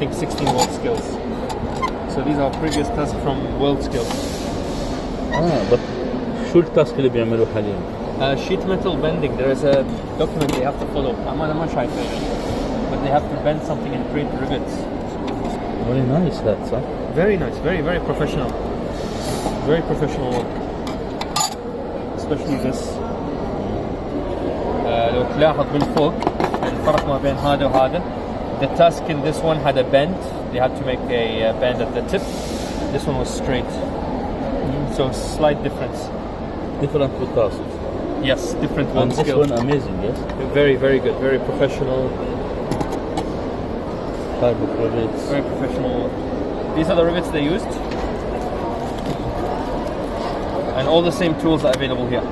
think 16 world skills. So these are previous tasks from world skills. بس شو التاسك اللي بيعملوه حاليا؟ Sheet metal bending. There is a document they have to follow. أنا ما شايفه يعني. But they have to bend something and create rivets. Very nice that, صح؟ Very nice. Very, very professional. Very professional work. Especially this. لو تلاحظ من فوق الفرق ما بين هذا وهذا. The task in this one had a bend. They had to make a bend at the tip. This one was straight. So slight difference. Different with tasks. Yes, different And one this skill. one amazing, yes? Very, very good. Very professional. Type of rivets. Very professional. These are the rivets they used. And all the same tools are available here.